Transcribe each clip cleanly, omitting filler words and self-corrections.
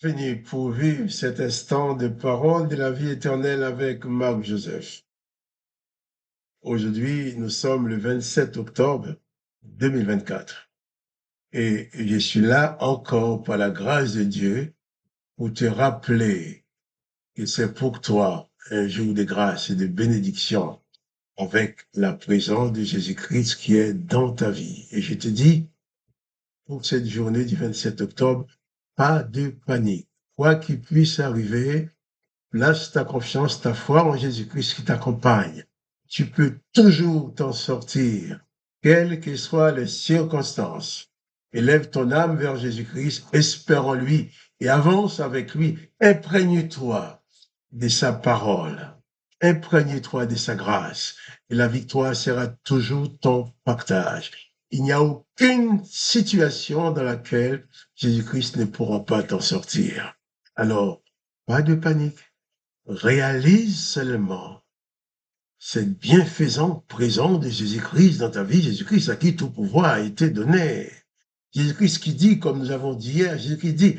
Venu pour vivre cet instant de parole de la vie éternelle avec Marc Joseph. Aujourd'hui, nous sommes le 27 octobre 2024 et je suis là encore par la grâce de Dieu pour te rappeler que c'est pour toi un jour de grâce et de bénédiction avec la présence de Jésus-Christ qui est dans ta vie. Et je te dis, pour cette journée du 27 octobre, pas de panique. Quoi qu'il puisse arriver, place ta confiance, ta foi en Jésus-Christ qui t'accompagne. Tu peux toujours t'en sortir, quelles que soient les circonstances. Élève ton âme vers Jésus-Christ, espère en lui et avance avec lui. Imprègne-toi de sa parole. Imprègne-toi de sa grâce et la victoire sera toujours ton partage. Il n'y a aucune situation dans laquelle Jésus-Christ ne pourra pas t'en sortir. Alors, pas de panique. Réalise seulement cette bienfaisante présence de Jésus-Christ dans ta vie, Jésus-Christ à qui tout pouvoir a été donné. Jésus-Christ qui dit, comme nous avons dit hier, Jésus-Christ dit,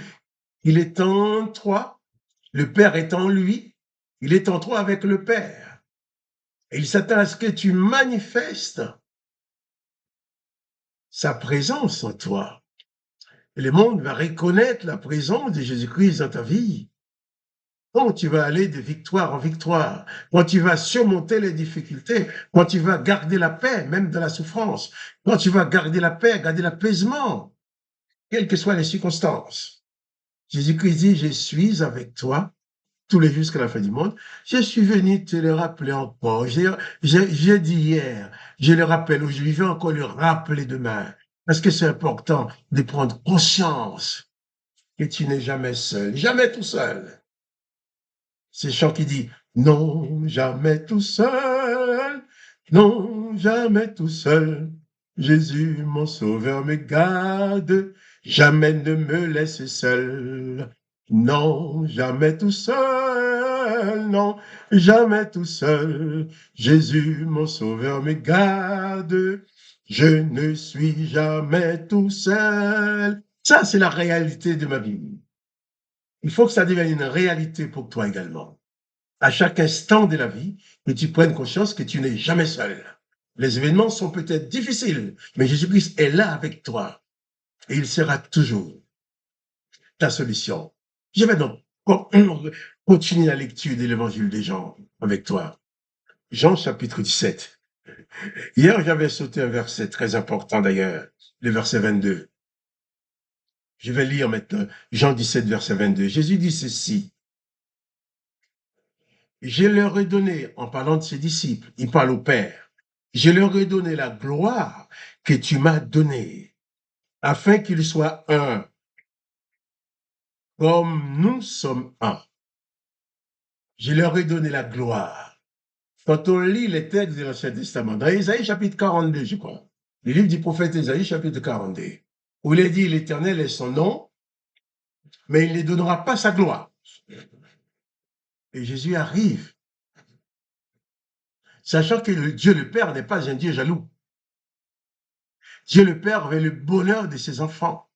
il est en toi, le Père est en lui, il est en toi avec le Père. Et il s'attend à ce que tu manifestes sa présence en toi. Et le monde va reconnaître la présence de Jésus-Christ dans ta vie. Quand tu vas aller de victoire en victoire, quand tu vas surmonter les difficultés, quand tu vas garder la paix, même dans la souffrance, quand tu vas garder la paix, garder l'apaisement, quelles que soient les circonstances. Jésus-Christ dit, je suis avec toi tous les jours jusqu'à la fin du monde. Je suis venu te le rappeler encore. J'ai dit hier, je le rappelle aujourd'hui, je vais encore le rappeler demain. Parce que c'est important de prendre conscience que tu n'es jamais seul, jamais tout seul. C'est le chant qui dit « Non, jamais tout seul, non, jamais tout seul. Jésus, mon sauveur, me garde, jamais ne me laisse seul. Non, jamais tout seul, non, jamais tout seul. Jésus, mon sauveur, me garde, je ne suis jamais tout seul. » Ça, c'est la réalité de ma vie. Il faut que ça devienne une réalité pour toi également. À chaque instant de la vie, que tu prennes conscience que tu n'es jamais seul. Les événements sont peut-être difficiles, mais Jésus-Christ est là avec toi et il sera toujours ta solution. Je vais donc continuer la lecture de l'évangile de Jean avec toi. Jean chapitre 17. Hier, j'avais sauté un verset très important d'ailleurs, le verset 22. Je vais lire maintenant Jean 17, verset 22. Jésus dit ceci. Je leur ai donné, en parlant de ses disciples, il parle au Père, je leur ai donné la gloire que tu m'as donnée, afin qu'ils soient un, comme nous sommes un. Je leur ai donné la gloire. Quand on lit les textes de l'Ancien Testament, dans Isaïe chapitre 42, je crois, le livre du prophète Isaïe chapitre 42, où il est dit l'Éternel est son nom, mais il ne donnera pas sa gloire. Et Jésus arrive, sachant que Dieu le Père n'est pas un Dieu jaloux. Dieu le Père veut le bonheur de ses enfants.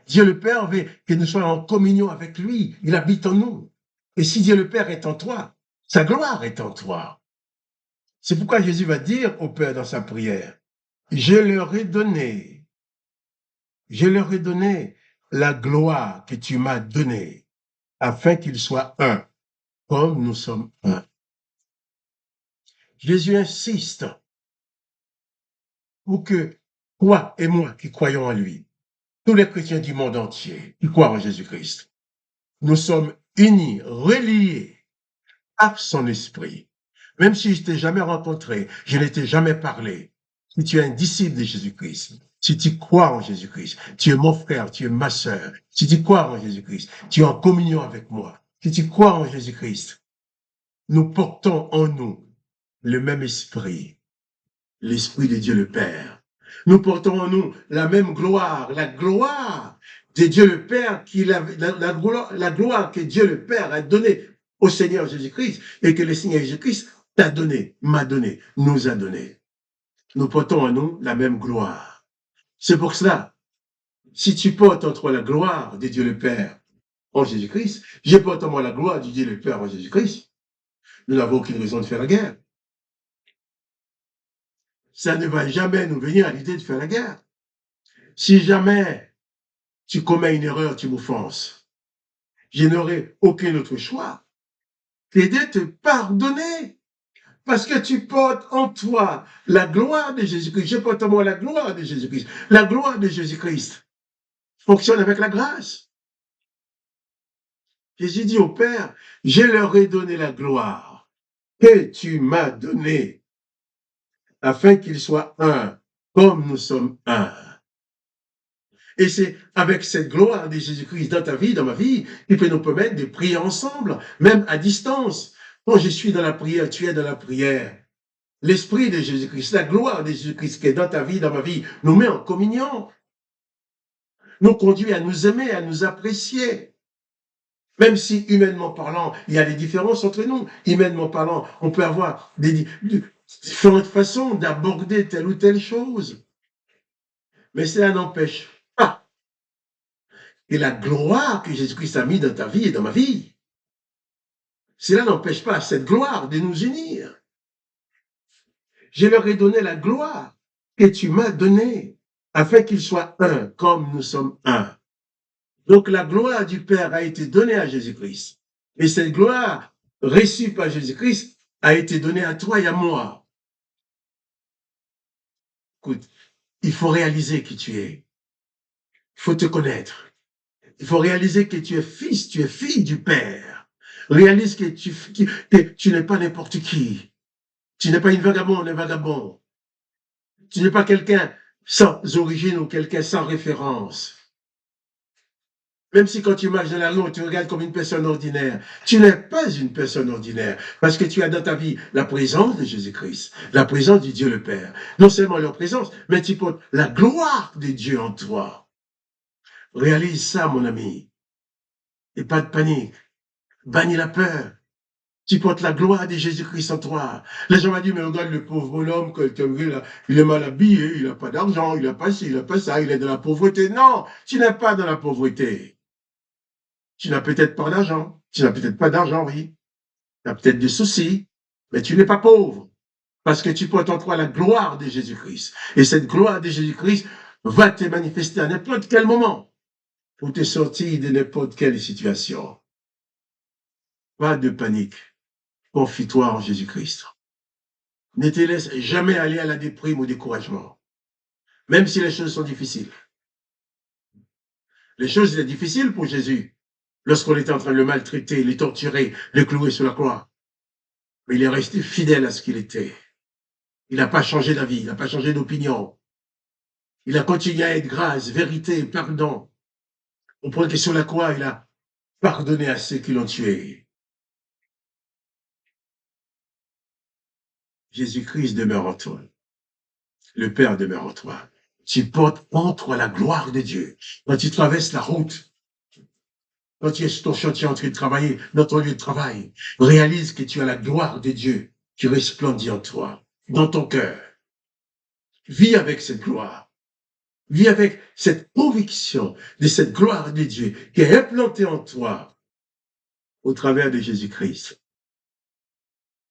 Dieu le Père veut que nous soyons en communion avec lui. Il habite en nous. Et si Dieu le Père est en toi, sa gloire est en toi. C'est pourquoi Jésus va dire au Père dans sa prière, je leur ai donné la gloire que tu m'as donnée, afin qu'ils soient un, comme nous sommes un. Jésus insiste pour que toi et moi qui croyons en lui, tous les chrétiens du monde entier qui croient en Jésus-Christ, nous sommes unis, reliés à son esprit. Même si je t'ai jamais rencontré, je ne t'ai jamais parlé, si tu es un disciple de Jésus-Christ, si tu crois en Jésus-Christ, tu es mon frère, tu es ma sœur, si tu crois en Jésus-Christ, tu es en communion avec moi, si tu crois en Jésus-Christ, nous portons en nous le même esprit, l'esprit de Dieu le Père. Nous portons en nous la même gloire, la gloire de Dieu le Père, la gloire que Dieu le Père a donnée au Seigneur Jésus-Christ et que le Seigneur Jésus-Christ t'a donné, m'a donné, nous a donné. Nous portons en nous la même gloire. C'est pour cela, si tu portes en toi la gloire de Dieu le Père, en Jésus-Christ. Je porte en moi la gloire du Dieu le Père en Jésus-Christ. Nous n'avons aucune raison de faire la guerre. Ça ne va jamais nous venir à l'idée de faire la guerre. Si jamais tu commets une erreur, tu m'offenses, je n'aurai aucun autre choix que de te pardonner. Parce que tu portes en toi la gloire de Jésus-Christ. Je porte en moi la gloire de Jésus-Christ. La gloire de Jésus-Christ fonctionne avec la grâce. Jésus dit au Père, je leur ai donné la gloire que tu m'as donnée, afin qu'ils soient un, comme nous sommes un. Et c'est avec cette gloire de Jésus-Christ dans ta vie, dans ma vie, qui peut nous permettre de prier ensemble, même à distance. Quand je suis dans la prière, tu es dans la prière. L'esprit de Jésus-Christ, la gloire de Jésus-Christ qui est dans ta vie, dans ma vie, nous met en communion, nous conduit à nous aimer, à nous apprécier. Même si, humainement parlant, il y a des différences entre nous. Humainement parlant, on peut avoir des différentes façons d'aborder telle ou telle chose. Mais cela n'empêche pas que la gloire que Jésus-Christ a mis dans ta vie et dans ma vie, cela n'empêche pas cette gloire de nous unir. Je leur ai donné la gloire que tu m'as donnée, afin qu'ils soient un, comme nous sommes un. Donc la gloire du Père a été donnée à Jésus-Christ. Et cette gloire reçue par Jésus-Christ a été donnée à toi et à moi. Écoute, il faut réaliser qui tu es. Il faut te connaître. Il faut réaliser que tu es fils, tu es fille du Père. Réalise que tu n'es pas n'importe qui. Tu n'es pas une vagabonde, un vagabond. Tu n'es pas quelqu'un sans origine ou quelqu'un sans référence. Même si quand tu marches dans la rue, on te regarde comme une personne ordinaire, tu n'es pas une personne ordinaire, parce que tu as dans ta vie la présence de Jésus-Christ, la présence du Dieu le Père. Non seulement leur présence, mais tu portes la gloire de Dieu en toi. Réalise ça, mon ami. Et pas de panique. Bannis la peur. Tu portes la gloire de Jésus-Christ en toi. Les gens m'ont dit, mais regarde le pauvre bonhomme, il est mal habillé, il n'a pas d'argent, il n'a pas ci, il n'a pas ça, il est dans la pauvreté. Non, tu n'es pas dans la pauvreté. Tu n'as peut-être pas d'argent. Tu n'as peut-être pas d'argent, oui. Tu as peut-être des soucis, mais tu n'es pas pauvre. Parce que tu portes en toi la gloire de Jésus-Christ. Et cette gloire de Jésus-Christ va te manifester à n'importe quel moment pour te sortir de n'importe quelle situation. Pas de panique. Confie-toi en Jésus-Christ. Ne te laisse jamais aller à la déprime ou au découragement. Même si les choses sont difficiles. Les choses étaient difficiles pour Jésus. Lorsqu'on était en train de le maltraiter, le torturer, le clouer sur la croix. Mais il est resté fidèle à ce qu'il était. Il n'a pas changé d'avis, il n'a pas changé d'opinion. Il a continué à être grâce, vérité, pardon. On prend que sur la croix, il a pardonné à ceux qui l'ont tué. Jésus-Christ demeure en toi. Le Père demeure en toi. Tu portes en toi la gloire de Dieu. Quand tu traverses la route, quand tu es sur ton chantier en train de travailler, dans ton lieu de travail, réalise que tu as la gloire de Dieu qui resplendit en toi, dans ton cœur. Vis avec cette gloire. Vis avec cette conviction de cette gloire de Dieu qui est implantée en toi au travers de Jésus-Christ.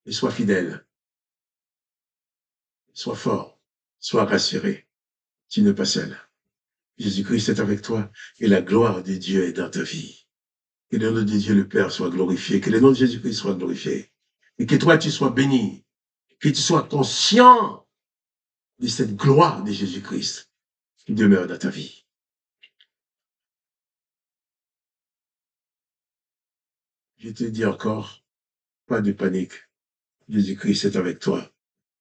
Et sois fidèle. Sois fort. Sois rassuré. Tu n'es pas seul. Jésus-Christ est avec toi et la gloire de Dieu est dans ta vie. Que le nom de Dieu le Père soit glorifié, que le nom de Jésus-Christ soit glorifié, et que toi tu sois béni, que tu sois conscient de cette gloire de Jésus-Christ qui demeure dans ta vie. Je te dis encore, pas de panique, Jésus-Christ est avec toi.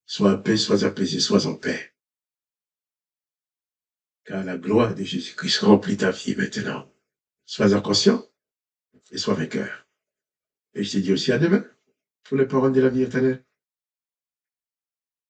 Sois en paix, sois apaisé, sois en paix. Car la gloire de Jésus-Christ remplit ta vie maintenant. Sois conscient et sois vainqueur. Et je te dis aussi à demain pour les paroles de la vie éternelle.